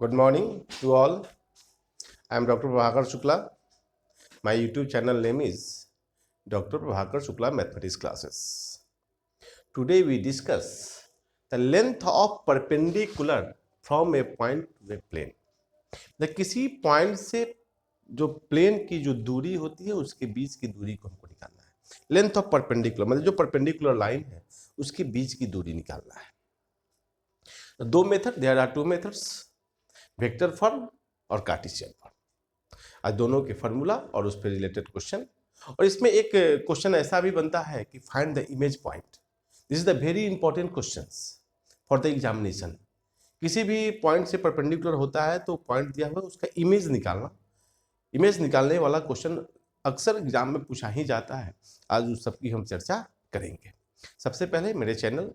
Good morning to all. I am Dr. Prabhakar Shukla. My YouTube channel name is Dr. Prabhakar Shukla Mathematics Classes. Today we discuss the length of perpendicular from a point to a plane. The किसी point से जो plane की जो दूरी होती है उसके बीच की दूरी को हमको निकालना है. लेंथ ऑफ परपेंडिकुलर मतलब जो परपेंडिकुलर लाइन है उसके बीच की दूरी निकालना है. दो method, there are two methods, vector form और कार्टेशियन फॉर्म. आज दोनों के फार्मूला और उस पर रिलेटेड क्वेश्चन. और इसमें एक क्वेश्चन ऐसा भी बनता है कि find the image point. This is the very important questions for the examination. किसी भी पॉइंट से परपेंडिकुलर होता है तो पॉइंट दिया हुआ है उसका इमेज निकालना. इमेज निकालने वाला क्वेश्चन अक्सर एग्जाम में पूछा ही जाता है. आज उस सबकी हम चर्चा करेंगे. सबसे पहले मेरे channel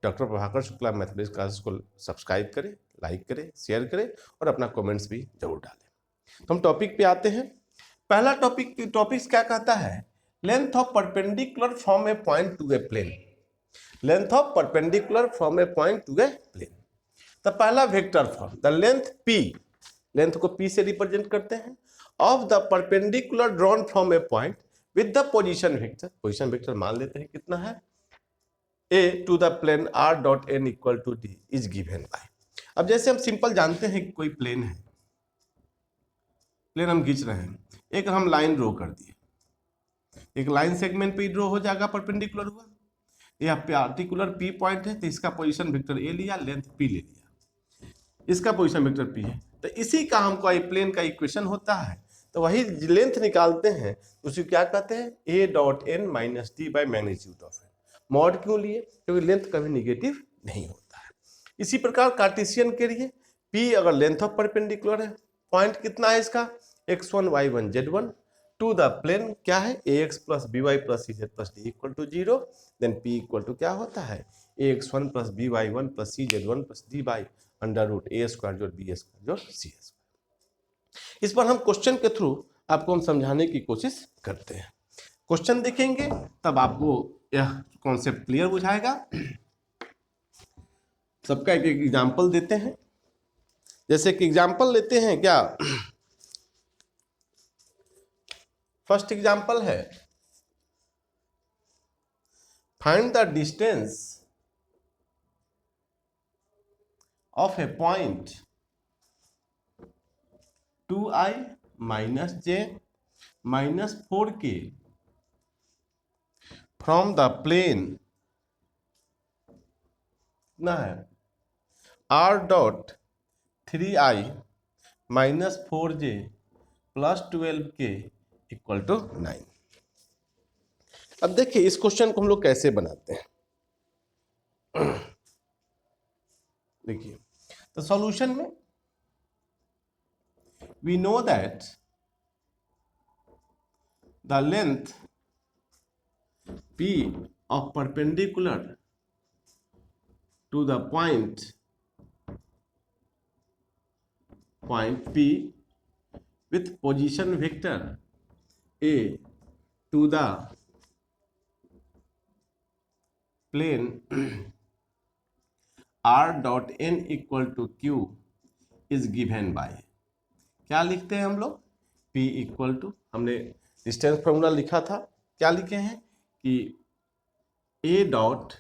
doctor Prabhakar Shukla mathematics classes को सब्सक्राइब करें, लाइक करें, शेयर करें और अपना कमेंट्स भी जरूर डालें. तो हम टॉपिक पे आते हैं. पहला टॉपिक्स क्या कहता है? Length of perpendicular from a point to a plane. Length of perpendicular from a point to a plane. तो पहला vector form, the length p, length को पी से रिप्रेजेंट करते हैं, of the perpendicular drawn from a point with the position vector. Position vector मान लेते हैं कितना है, a to the plane r dot N equal to d is given by. अब जैसे हम सिंपल जानते हैं कि कोई प्लेन है, प्लेन हम खींच रहे हैं, एक हम लाइन ड्रॉ कर दिए, एक लाइन सेगमेंट पे ड्रॉ हो जाएगा, परपेंडिकुलर हुआ. यह पार्टिकुलर पी पॉइंट है तो इसका पोजीशन वेक्टर ए लिया, लेंथ पी ले लिया, इसका पोजीशन वेक्टर पी है. तो इसी का हमको प्लेन का इक्वेशन होता है, तो वही लेंथ निकालते हैं तो उसी क्या कहते हैं, A dot N minus D by magnitude of N. Mod क्यों लिए? क्योंकि लेंथ कभी निगेटिव नहीं होता है. इसी प्रकार कार्टेशियन के लिए पी अगर लेंथ ऑफ परपेंडिकुलर है, पॉइंट कितना है इसका, x1 y1 z1 to the plane क्या है, ax plus B Y plus C Z plus D equal to 0. Then p equal to क्या होता है, ax1 plus B Y one plus C Z one plus D by under root A square जोड़ B square जोड़ C square. इस पर हम question के through आपको हम समझाने की कोशिश करते हैं. क्वेश्चन देखेंगे तब आपको यह कॉन्सेप्ट क्लियर बुझाएगा. सबका एक एग्जाम्पल देते हैं. जैसे कि एग्जाम्पल लेते हैं क्या, फर्स्ट एग्जाम्पल है, find the distance of a point 2i minus J minus 4k from the plane ना है r dot 3i minus 4j plus 12k equal to 9. अब देखिए इस क्वेश्चन को हम लोग कैसे बनाते हैं. देखिए तो सॉल्यूशन में we know that the length p of perpendicular to the point p with position vector a to the plane r dot n equal to q is given by. क्या लिखते हैं हम लोग, p इक्वल टू, हमने distance formula लिखा था, क्या लिखे हैं कि a dot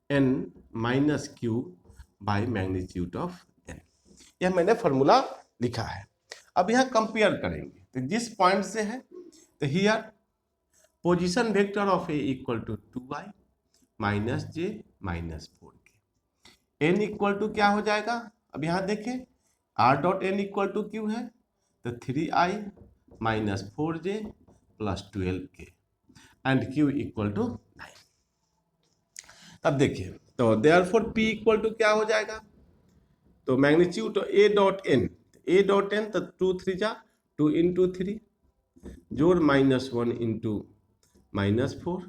n minus Q by magnitude of n. यह मैंने फॉर्मूला लिखा है. अब यहाँ कंपेयर करेंगे तो जिस पॉइंट से है तो here position vector of A equal to 2i minus J minus 4k. N equal to क्या हो जाएगा, अब यहाँ देखें r dot N equal to Q है तो 3i minus 4j plus 12k and q equal to 9. अब देखिए तो देयरफॉर p इक्वल टू क्या हो जाएगा, तो magnitude a dot N, a dot N तो 2 3 जा 2 इंटू 3 जोड़ माइनस 1 इंटू माइनस 4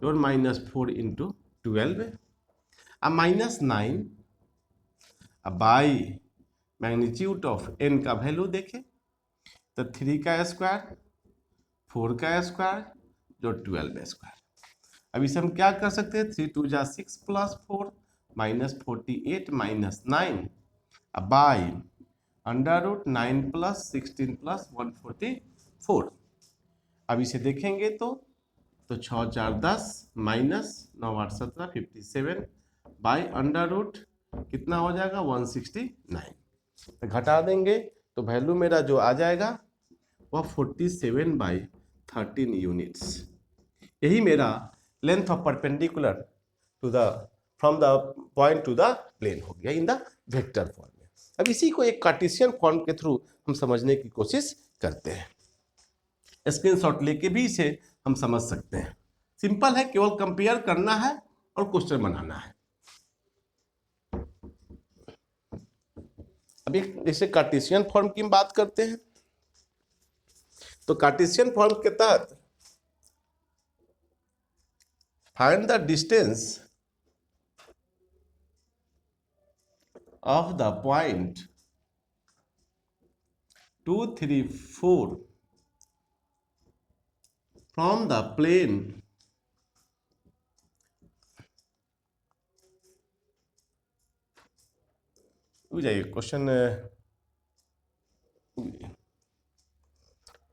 जोड़ माइनस 4 इंटू 12 अब माइनस 9. अब बाई मैग्नीट्यूड ऑफ n का वैल्यू देखें तो 3 का स्क्वायर 4 का स्क्वायर जो 12 स्क्वायर. अब इसे हम क्या कर सकते हैं, 3 2 जा 6 प्लस 4 माइनस 48 माइनस 9 बाई 9 + 16 + 144। अब इसे देखेंगे तो 6 4 10 माइनस 9 8 17 57 बाई √ कितना हो जाएगा 169। तो घटा देंगे तो वैल्यू मेरा जो आ जाएगा वह 47/13 यूनिट्स। यही मेरा length of perpendicular to the from the point to the plane हो गया इन द वेक्टर फॉर्म में। अब इसी को एक कार्टेशियन फॉर्म के थ्रू हम समझने की कोशिश करते हैं। स्क्रीनशॉट लेके भी इसे हम समझ सकते हैं। सिंपल है, केवल कंपेयर करना है और क्वेश्चन बनाना है। अब एक जैसे कार्टेशियन फॉर्म की बात करते हैं, तो कार्टेशियन फॉर्म के तहत find the distance of the point 2 3 4 from the plane जाइए question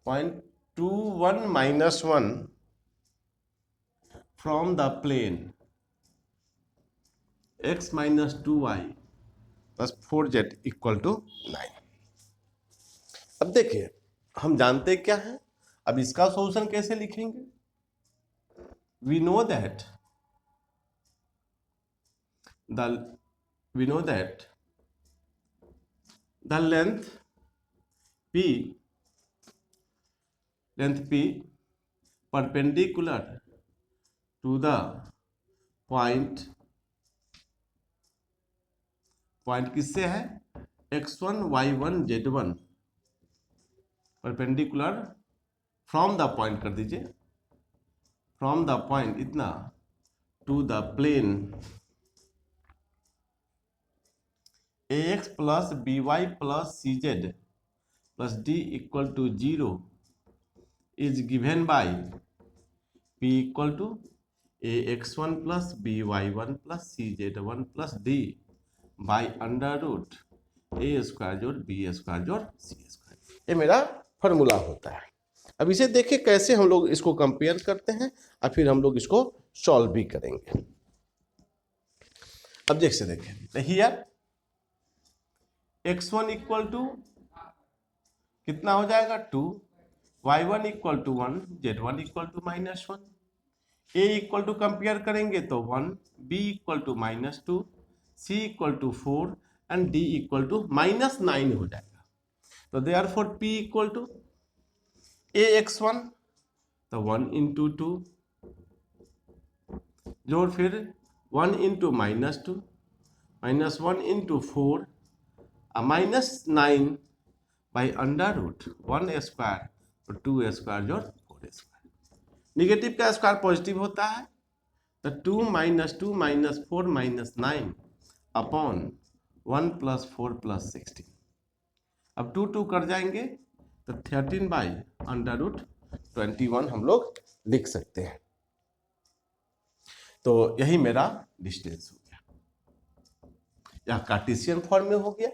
point 2 1 - 1 from the plane x - 2y + 4z = 9। अब देखिए हम जानते क्या है, अब इसका सॉल्यूशन कैसे लिखेंगे। we know that the length p perpendicular to the point किससे है x1 y1 z1 perpendicular from the point कर दीजिए, फ्रॉम द पॉइंट इतना to the plane ax + by + cz + d = 0 is given by p = ax1 + by1 + cz1 + d by √ a² - b² - c²। ये मेरा formula होता है। अब इसे देखिए कैसे हम लोग इसको कंपेयर करते हैं और फिर हम लोग इसको सॉल्व भी करेंगे। अब जैसे देखें हियर x1 = कितना हो जाएगा 2, y1 = 1, z1 = -1, a = कंपेयर करेंगे तो 1, b = -2, c = 4 एंड d = -9 हो जाएगा। तो देयरफॉर p = ax1 तो 1 × 2 जोड़ फिर 1 × -2 -1 × 4 -9 by √ 1² और 2² जोड़ 4²। निगेटिव का स्क्वायर पॉजिटिव होता है तो 2 - 2 - 4 - 9 अपॉन 1 + 4 + 16। अब 2 2 कर जाएंगे तो 13/√21 हम लोग लिख सकते हैं। तो यही मेरा डिस्टेंस हो गया, यह कार्टेशियन फॉर्म में हो गया।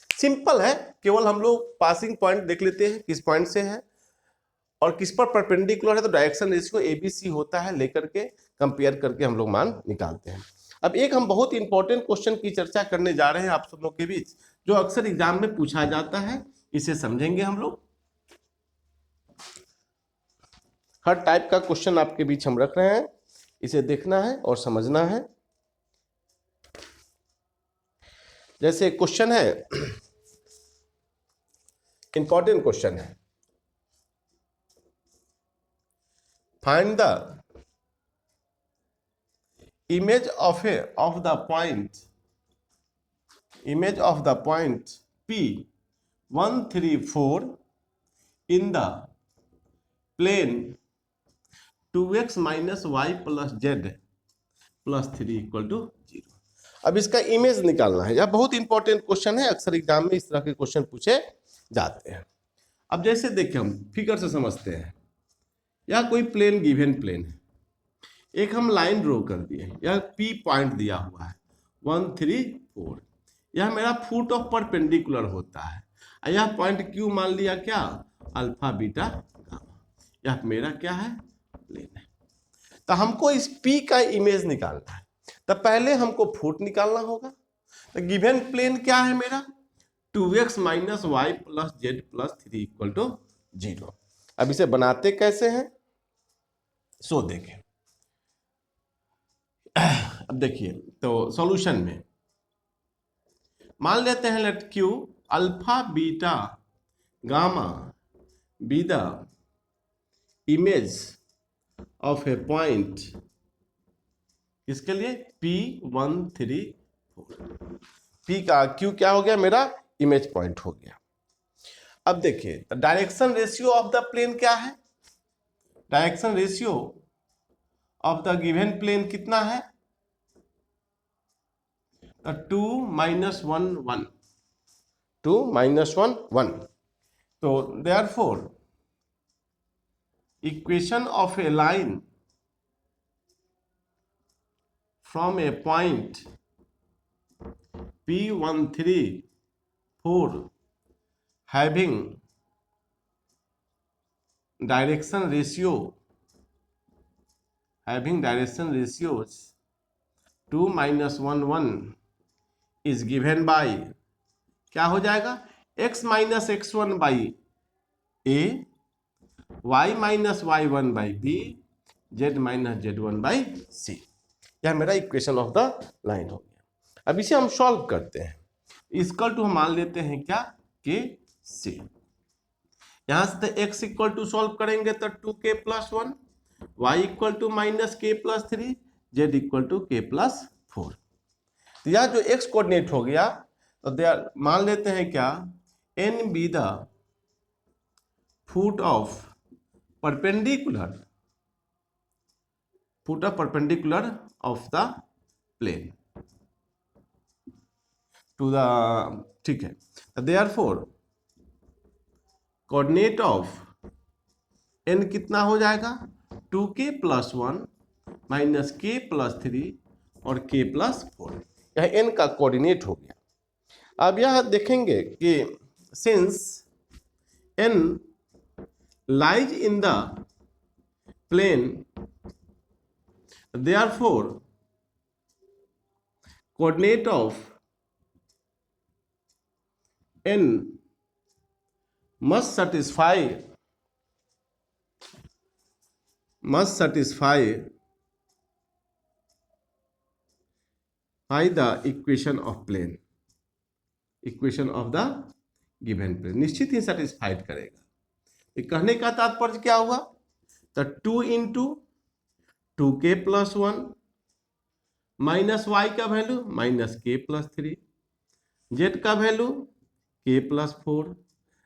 सिंपल है, केवल हम लोग पासिंग पॉइंट देख लेते हैं किस पॉइंट से है और किस पर परपेंडिकुलर है, तो डायरेक्शन रेशियो ABC होता है, लेकर के कंपेयर करके हम लोग मान निकालते हैं। अब एक हम बहुत इंपॉर्टेंट क्वेश्चन की चर्चा करने जा रहे हैं आप सब लोग के बीच, जो अक्सर एग्जाम में पूछा जाता है, इसे समझेंगे हम लोग। हर टाइप का क्वेश्चन आपके बीच हम रख रहे हैं, इसे देखना है और समझना है। जैसे क्वेश्चन है, इंपॉर्टेंट क्वेश्चन है, find the image of the point P134 in the plane 2x - y + z + 3 = 0। अब इसका इमेज निकालना है। यह बहुत इंपॉर्टेंट क्वेश्चन है, अक्सर एग्जाम में इस तरह के क्वेश्चन पूछे जाते हैं। अब जैसे देखिए हम फिगर से समझते हैं, यह कोई प्लेन गिवन प्लेन है, एक हम लाइन ड्रॉ कर दिए, यह P पॉइंट दिया हुआ है 1 3 4, यह मेरा फुट ऑफ परपेंडिकुलर होता है। यह पॉइंट क्यू मान लिया क्या, अल्फा बीटा गामा। यह मेरा क्या है, प्लेन है। तो हमको इस पी का इमेज निकालना है, तो पहले हमको फुट निकालना होगा। तो गिवन प्लेन क्या है मेरा, 2x minus Y plus Z plus 3 equal to 0। अब इसे बनाते कैसे हैं, सो देखें। अब देखिए, तो सॉल्यूशन में मान लेते हैं let Q alpha beta gamma be the image of a point, इसके लिए P134। P का Q क्या हो गया, मेरा इमेज पॉइंट हो गया। अब देखिए direction ratio of the plane क्या है, direction ratio of the given plane कितना है, 2 माइनस 1 1, 2 माइनस 1 1। तो therefore equation of A line from a point P134 having direction ratios 2 minus 1 1 is given by, क्या हो जाएगा, x minus x1 by a, y minus y1 by b, z minus z1 by c। यह मेरा equation of the line हो गया। अब इसे हम सॉल्व करते हैं। इक्वल टू हम मान लेते हैं क्या, के सी। यहां से x इक्वल टू सॉल्व करेंगे तो 2k plus 1, y equal to minus K plus 3, z equal to K plus 4। तो यह जो x कोऑर्डिनेट हो गया, तो मान लेते हैं क्या, n be the foot of perpendicular of the plane to the, ठीक है। therefore कोऑर्डिनेट ऑफ n कितना हो जाएगा, 2k plus 1 minus K plus 3 और k प्लस 4। यह n का कोऑर्डिनेट हो गया। अब यह देखेंगे कि since n lies in the plane, therefore coordinate of n must satisfy the equation of plane, equation of the given plane, निश्चित ही सेटिस्फाइड करेगा। ये कहने का तात्पर्य क्या हुआ, तो 2 into 2k plus 1 minus y का value minus K plus 3, z का वैल्यू k प्लस 4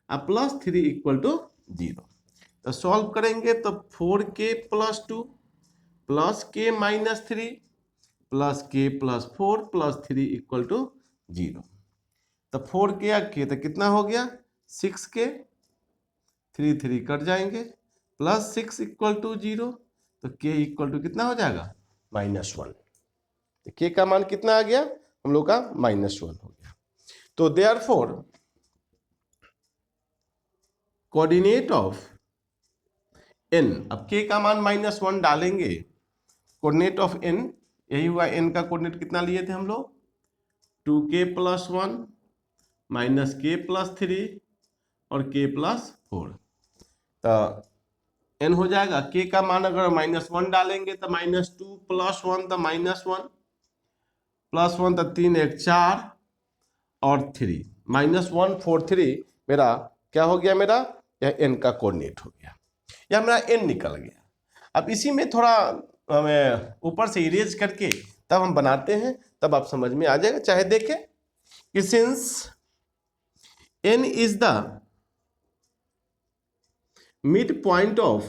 और प्लस 3 इक्वल टू 0। तो सॉल्व करेंगे तो 4k plus 2 plus k minus 3 plus k plus 4 plus 3 equal to 0। तो 4k या k तो कितना हो गया, 6k, 3 3 कट जाएंगे, प्लस 6 इक्वल टू 0। तो k इक्वल टू कितना हो जाएगा, -1। तो k का मान कितना आ गया हम लोग का, -1 हो गया। तो देयरफॉर कोऑर्डिनेट ऑफ n, अब k का मान -1 डालेंगे, कोऑर्डिनेट ऑफ n यही हुआ, n का कोऑर्डिनेट कितना लिए थे हम लोग, 2k plus 1 minus K plus 3 और k प्लस 4। तो n हो जाएगा, k का मान अगर -1 डालेंगे तो -2 प्लस 1 तो -1 प्लस 1 तो 3 1 4 और 3 -1 4 3 मेरा क्या हो गया, मेरा यह n का कोऑर्डिनेट हो गया, यह मेरा n निकल गया। अब इसी में थोड़ा हमें ऊपर से इरेज करके तब हम बनाते हैं, तब आप समझ में आ जाएगा। चाहे देखें कि since n is the mid point of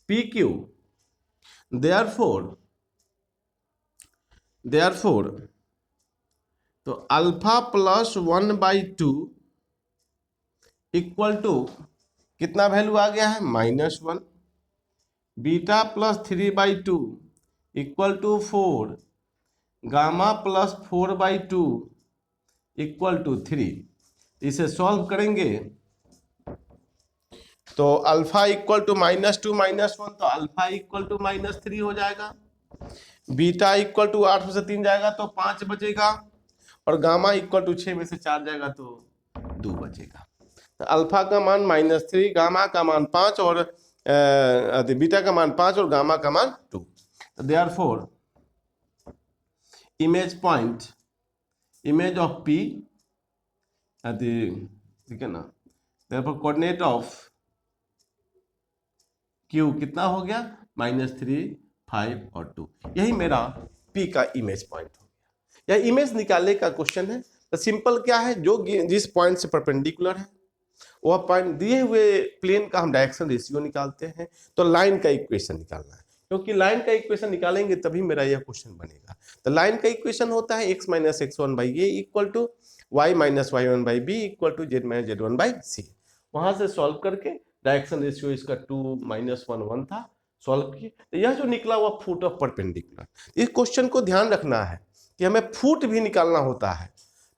PQ, therefore तो अल्फा प्लस 1/2 इक्वल टू कितना वैल्यू आ गया है, -1, beta plus 3/2 equal to 4, gamma plus 4/2 equal to 3, इसे सॉल्व करेंगे तो अल्फा इक्वल टू -2 -1, तो अल्फा इक्वल टू -3 हो जाएगा। बीटा इक्वल टू 8 में से 3 जाएगा तो 5 बचेगा, और गामा इक्वल टू 6 में से 4 जाएगा तो 2 बचेगा। तो अल्फा का मान -3, गामा का मान 5 और बीटा का मान 5 और गामा का मान 2। तो therefore image point, image of P, ठीक है ना, देयरफॉर कोऑर्डिनेट ऑफ Q कितना हो गया, -3, 5 और 2। यही मेरा P का इमेज पॉइंट हो गया। यह इमेज निकालने का क्वेश्चन है। तो सिंपल क्या है, जो जिस पॉइंट से परपेंडिकुलर है वह पॉइंट दिए हुए प्लेन का हम डायरेक्शन रेशियो निकालते हैं। तो लाइन का इक्वेशन निकालना है, क्योंकि लाइन का इक्वेशन निकालेंगे तभी मेरा यह क्वेश्चन बनेगा। तो लाइन का इक्वेशन होता है x - x1/a equal to y - y1/b equal to z - z1/c। वहां से सॉल्व करके डायरेक्शन रेशियो इसका 2 - 1 1 था, सॉल्व किए तो यह जो निकला हुआ फुट ऑफ परपेंडिकुलर। इस क्वेश्चन को ध्यान रखना है कि हमें फुट भी निकालना होता है।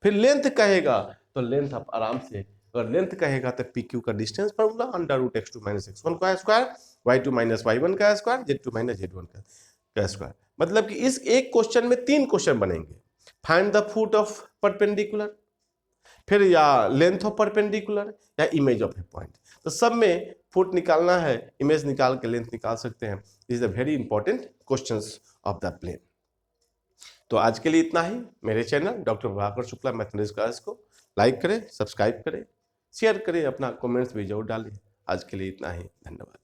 फिर लेंथ कहेगा तो लेंथ आप आराम से, अगर लेंथ कहेगा तो पी क्यू का डिस्टेंस फार्मूला √x2 - x1 का स्क्वायर, y2 - y1 का स्क्वायर, z2 - z1 का स्क्वायर। मतलब कि इस एक क्वेश्चन में 3 क्वेश्चन बनेंगे। Find the foot of perpendicular, फिर या लेंथ ऑफ परपेंडिकुलर, या इमेज ऑफ ए पॉइंट। तो सब में फुट निकालना है, इमेज निकाल के लेंथ निकाल सकते हैं। This is a very important questions of the plane. तो आज के लिए इतना ही। मेरे channel doctor Prabhakar Shukla mathematics class को लाइक करें, सब्सक्राइब करें, शेयर करें, अपना कमेंट्स भी जरूर डालें। आज के लिए इतना ही, धन्यवाद।